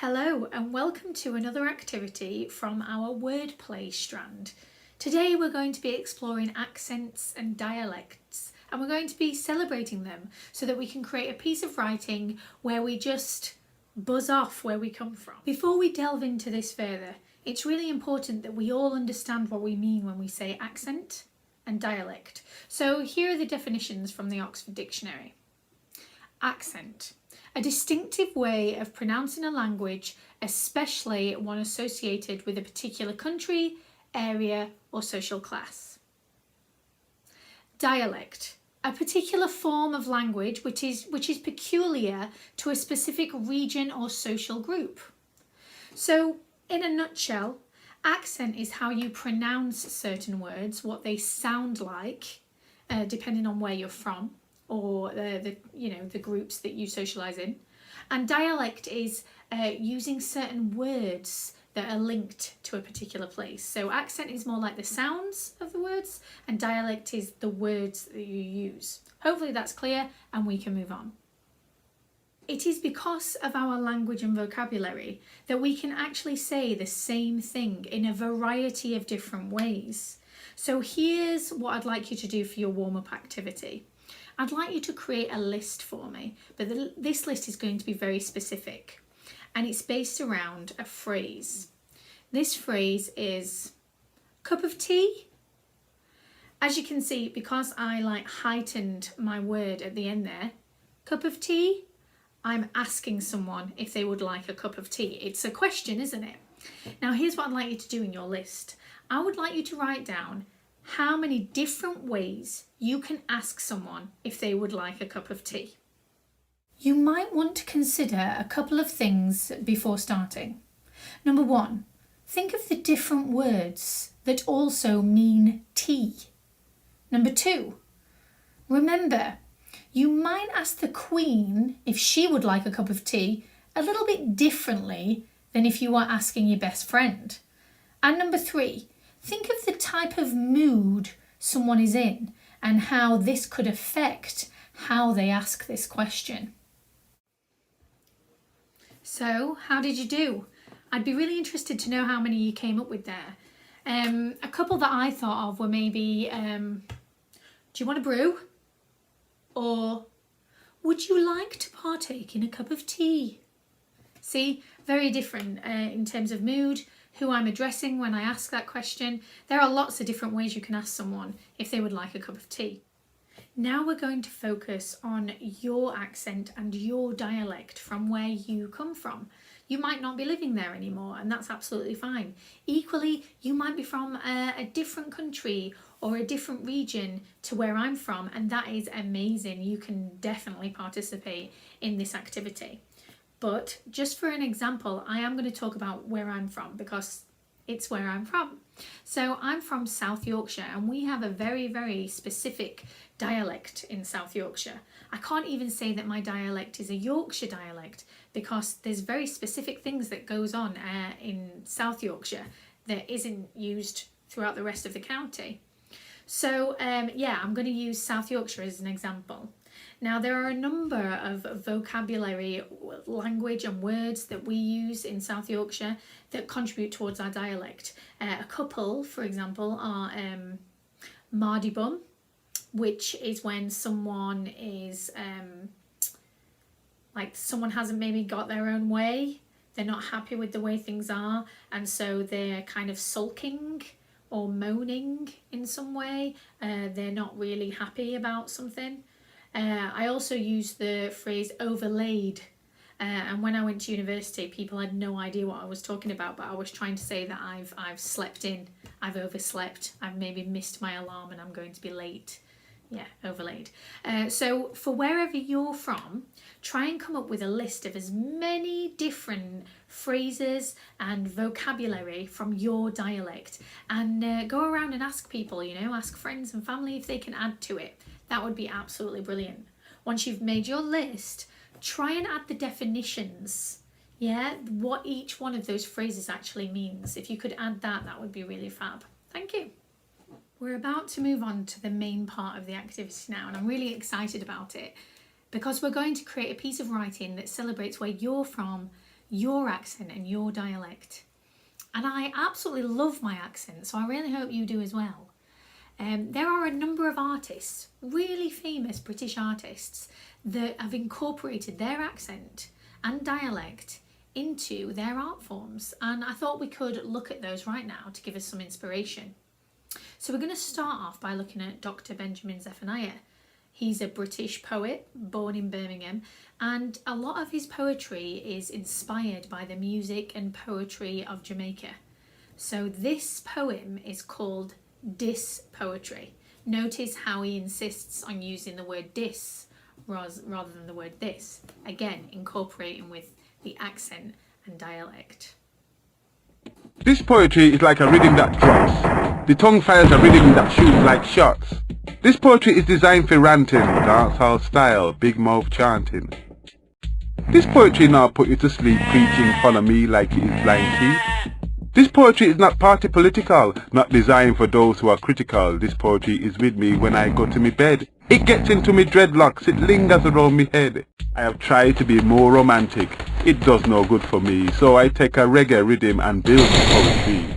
Hello and welcome to another activity from our wordplay strand. Today we're going to be exploring accents and dialects, and we're going to be celebrating them so that we can create a piece of writing where we just buzz off where we come from. Before we delve into this further, it's really important that we all understand what we mean when we say accent and dialect. So here are the definitions from the Oxford Dictionary. Accent: a distinctive way of pronouncing a language, especially one associated with a particular country, area, or social class. Dialect: a particular form of language which is peculiar to a specific region or social group. So, in a nutshell, accent is how you pronounce certain words, what they sound like, depending on where you're from, or the groups that you socialise in. And dialect is using certain words that are linked to a particular place. So accent is more like the sounds of the words, and dialect is the words that you use. Hopefully that's clear and we can move on. It is because of our language and vocabulary that we can actually say the same thing in a variety of different ways. So here's what I'd like you to do for your warm-up activity. I'd like you to create a list for me, but this list is going to be very specific, and it's based around a phrase. This phrase is cup of tea. As you can see, because I heightened my word at the end there, cup of tea, I'm asking someone if they would like a cup of tea. It's a question, isn't it? Now here's what I'd like you to do in your list. I would like you to write down how many different ways you can ask someone if they would like a cup of tea. You might want to consider a couple of things before starting. Number one, think of the different words that also mean tea. Number two, remember, you might ask the Queen if she would like a cup of tea a little bit differently than if you were asking your best friend. And number three, think of the type of mood someone is in and how this could affect how they ask this question. So, how did you do? I'd be really interested to know how many you came up with there. A couple that I thought of were maybe, do you want a brew? Or, would you like to partake in a cup of tea? See, very different in terms of mood, who I'm addressing when I ask that question. There are lots of different ways you can ask someone if they would like a cup of tea. Now we're going to focus on your accent and your dialect from where you come from. You might not be living there anymore, and that's absolutely fine. Equally, you might be from a different country or a different region to where I'm from, and that is amazing. You can definitely participate in this activity. But just for an example, I am going to talk about where I'm from because it's where I'm from. So I'm from South Yorkshire, and we have a very, very specific dialect in South Yorkshire. I can't even say that my dialect is a Yorkshire dialect because there's very specific things that goes on in South Yorkshire that isn't used throughout the rest of the county. So yeah, I'm going to use South Yorkshire as an example. Now there are a number of vocabulary, language and words that we use in South Yorkshire that contribute towards our dialect. A couple, for example, are mardy bum, which is when someone is someone hasn't maybe got their own way, they're not happy with the way things are, and so they're kind of sulking or moaning in some way. They're not really happy about something. I also use the phrase overlaid, and when I went to university people had no idea what I was talking about, but I was trying to say that I've slept in, I've overslept, I've maybe missed my alarm and I'm going to be late. Yeah, overlaid. So for wherever you're from, try and come up with a list of as many different phrases and vocabulary from your dialect, and go around and ask people, ask friends and family if they can add to it. That would be absolutely brilliant. Once you've made your list, try and add the definitions, what each one of those phrases actually means. If you could add that, that would be really fab. Thank you. We're about to move on to the main part of the activity now, and I'm really excited about it because we're going to create a piece of writing that celebrates where you're from, your accent and your dialect. And I absolutely love my accent, so I really hope you do as well. There are a number of artists, really famous British artists, that have incorporated their accent and dialect into their art forms, and I thought we could look at those right now to give us some inspiration. So we're going to start off by looking at Dr. Benjamin Zephaniah. He's a British poet born in Birmingham, and a lot of his poetry is inspired by the music and poetry of Jamaica. So this poem is called Diss Poetry. Notice how he insists on using the word diss rather than the word this. Again, incorporating with the accent and dialect. This poetry is like a rhythm that drops. The tongue fires a rhythm that shoots like shots. This poetry is designed for ranting, dancehall style, big mouth chanting. This poetry now put you to sleep preaching follow me like it is blind sheep. This poetry is not party political, not designed for those who are critical. This poetry is with me when I go to me bed. It gets into me dreadlocks, it lingers around me head. I have tried to be more romantic, it does no good for me, so I take a reggae rhythm and build poetry.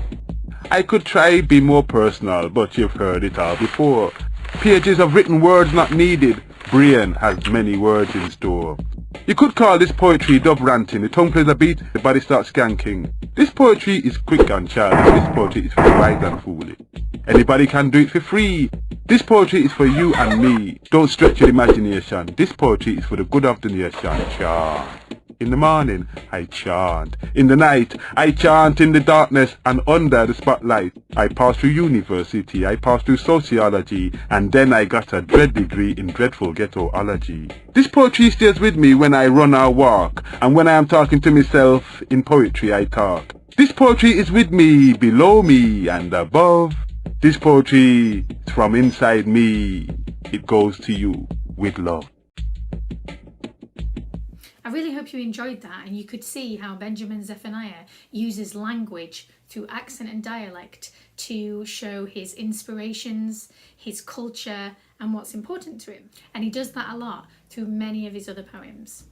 I could try be more personal, but you've heard it all before. Pages of written words not needed, brain has many words in store. You could call this poetry dub ranting. The tongue plays a beat, the body starts skanking. This poetry is quick and childish. This poetry is for the wise and foolish. Anybody can do it for free. This poetry is for you and me. Don't stretch your imagination. This poetry is for the good of the nation. Chant. In the morning, I chant. In the night, I chant in the darkness and under the spotlight. I passed through university, I passed through sociology, and then I got a dread degree in dreadful ghettoology. This poetry stays with me when I run or walk, and when I am talking to myself, in poetry I talk. This poetry is with me, below me, and above. This poetry is from inside me. It goes to you with love. I really hope you enjoyed that, and you could see how Benjamin Zephaniah uses language through accent and dialect to show his inspirations, his culture, and what's important to him. And he does that a lot through many of his other poems.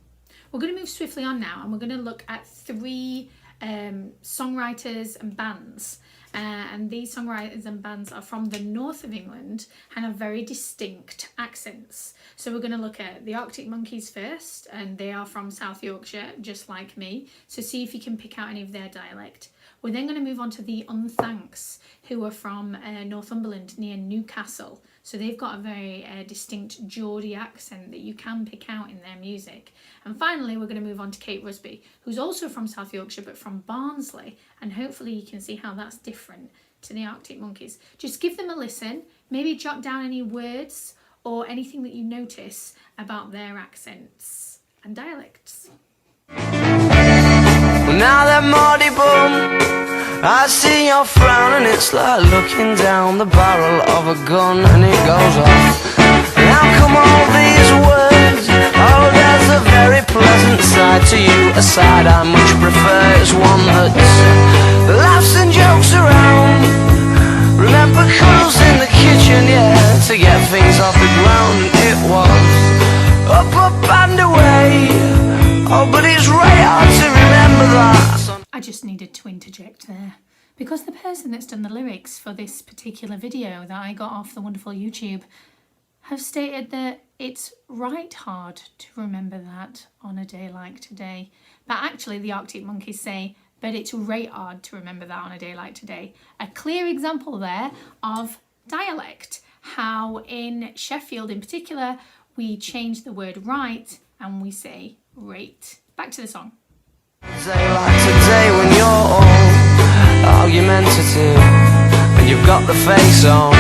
We're going to move swiftly on now, and we're going to look at three songwriters and bands. And these songwriters and bands are from the north of England and have very distinct accents. So we're going to look at the Arctic Monkeys first, and they are from South Yorkshire, just like me. So see if you can pick out any of their dialect. We're then going to move on to the Unthanks, who are from Northumberland near Newcastle. So they've got a very distinct Geordie accent that you can pick out in their music. And finally, we're going to move on to Kate Rusby, who's also from South Yorkshire, but from Barnsley. And hopefully you can see how that's different to the Arctic Monkeys. Just give them a listen, maybe jot down any words or anything that you notice about their accents and dialects. Now that Marty Bum, I see your frown, and it's like looking down the barrel of a gun, and it goes off. And how come all these words? Oh, there's a very pleasant side to you, a side I much prefer is one that laughs and jokes around. Remember cuddles in the kitchen, yeah, to get things off the ground. It was up, up and away. Oh, but it's right hard to remember that. I just needed to interject there, because the person that's done the lyrics for this particular video that I got off the wonderful YouTube have stated that it's right hard to remember that on a day like today. But actually the Arctic Monkeys say, but it's right hard to remember that on a day like today. A clear example there of dialect, how in Sheffield in particular, we change the word right and we say rate. Back to the song. Day like today when you're all argumentative and you've got the face on.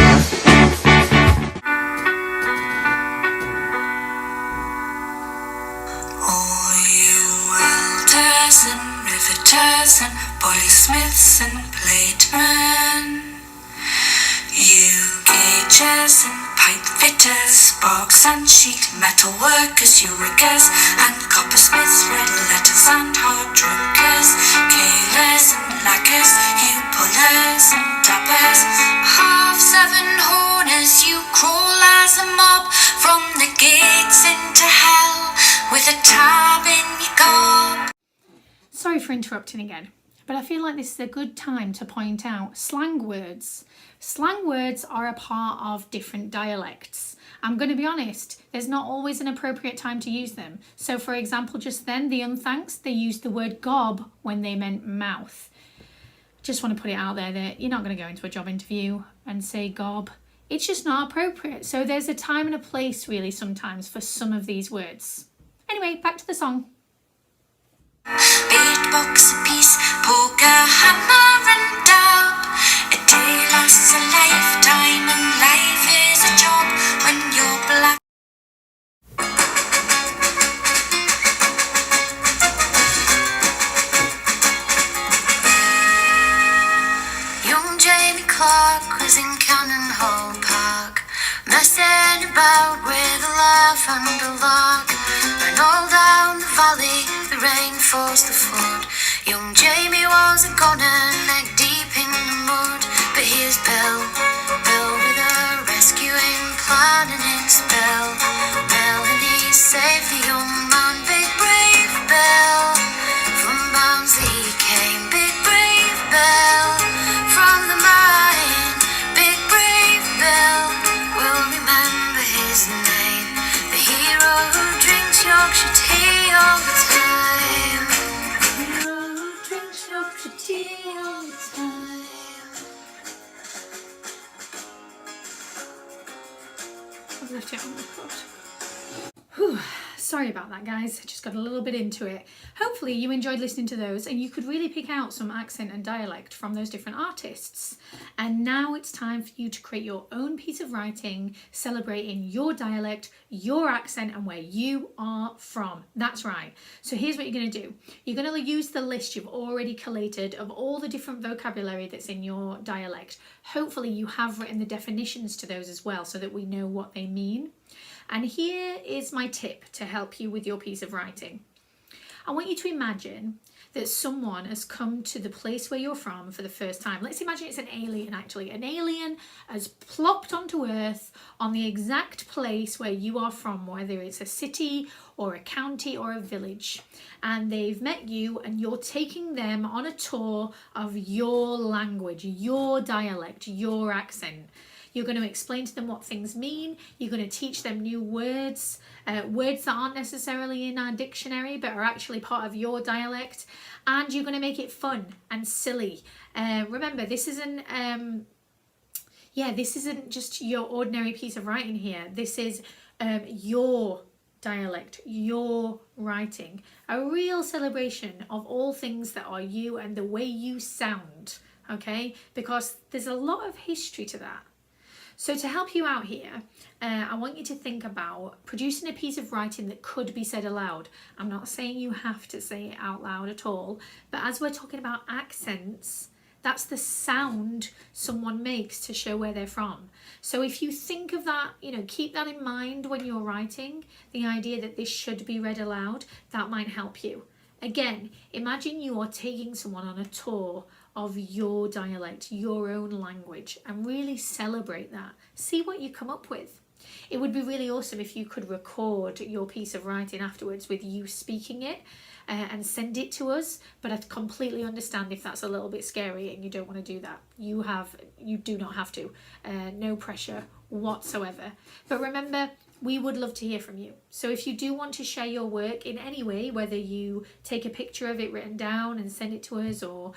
All you welders and riveters and polysmiths and platemen, you gaugers and pipe fitters, sparks and sheet metal workers, you riggers and coppersmiths, red letters and hard druggers, cailers and laggers, you pullers and dabbers, 7:30 horners, you crawl as a mob from the gates into hell with a tab in your gob. Sorry for interrupting again, but I feel like this is a good time to point out slang words. Slang words are a part of different dialects. I'm going to be honest, there's not always an appropriate time to use them. So for example, just then, the Unthanks, they used the word gob when they meant mouth. Just want to put it out there that you're not going to go into a job interview and say gob. It's just not appropriate. So there's a time and a place really sometimes for some of these words. Anyway, back to the song. Beatbox a piece, poker, hammer and dab. A day lasts a lifetime and life is a job when you're black. Young Jamie Clark was in Cannon Hall Park, messing about with a laugh and a lark. And all down the valley the rain forced the flood. Young Jamie was a goner, neck deep in the mud. But here's Bill with a rescuing plan and his Bill, and he saved the young man. Big brave Bill, from Barnsley he came. Big brave Bill, from the mine. Big brave Bill, we'll remember his name. The hero who drinks Yorkshire tea all the time. The hero who drinks Yorkshire tea all the time. I've left it on record. Whew. Sorry about that, guys. I just got a little bit into it. Hopefully you enjoyed listening to those and you could really pick out some accent and dialect from those different artists. And now it's time for you to create your own piece of writing celebrating your dialect, your accent, and where you are from. That's right. So here's what you're going to do. You're going to use the list you've already collated of all the different vocabulary that's in your dialect. Hopefully you have written the definitions to those as well so that we know what they mean. And here is my tip to help you with your piece of writing. I want you to imagine that someone has come to the place where you're from for the first time. Let's imagine it's an alien actually. An alien has plopped onto Earth on the exact place where you are from, whether it's a city or a county or a village. And they've met you and you're taking them on a tour of your language, your dialect, your accent. You're going to explain to them what things mean. You're going to teach them new words, words that aren't necessarily in our dictionary but are actually part of your dialect. And you're going to make it fun and silly. Remember, this isn't just your ordinary piece of writing here. This is your dialect, your writing. A real celebration of all things that are you and the way you sound, okay? Because there's a lot of history to that. So to help you out here, I want you to think about producing a piece of writing that could be said aloud. I'm not saying you have to say it out loud at all, but as we're talking about accents, that's the sound someone makes to show where they're from. So if you think of that, keep that in mind when you're writing, the idea that this should be read aloud, that might help you. Again, imagine you are taking someone on a tour of your dialect, your own language, and really celebrate that. See what you come up with. It would be really awesome if you could record your piece of writing afterwards with you speaking it and send it to us, but I completely understand if that's a little bit scary and you don't want to do that. You do not have to. No pressure whatsoever. But remember, we would love to hear from you. So if you do want to share your work in any way, whether you take a picture of it written down and send it to us, or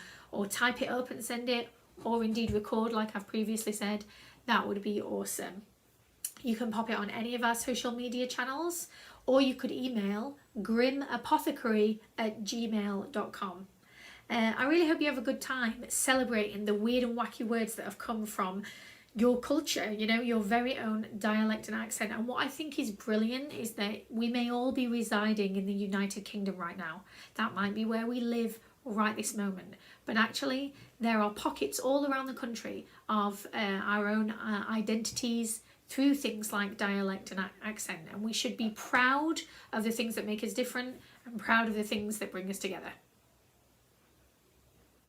type it up and send it, or indeed record like I've previously said, that would be awesome. You can pop it on any of our social media channels, or you could email grimapothecary@gmail.com. I really hope you have a good time celebrating the weird and wacky words that have come from your culture, your very own dialect and accent. And what I think is brilliant is that we may all be residing in the United Kingdom right now. That might be where we live right this moment. But actually, there are pockets all around the country of our own identities through things like dialect and accent. And we should be proud of the things that make us different and proud of the things that bring us together.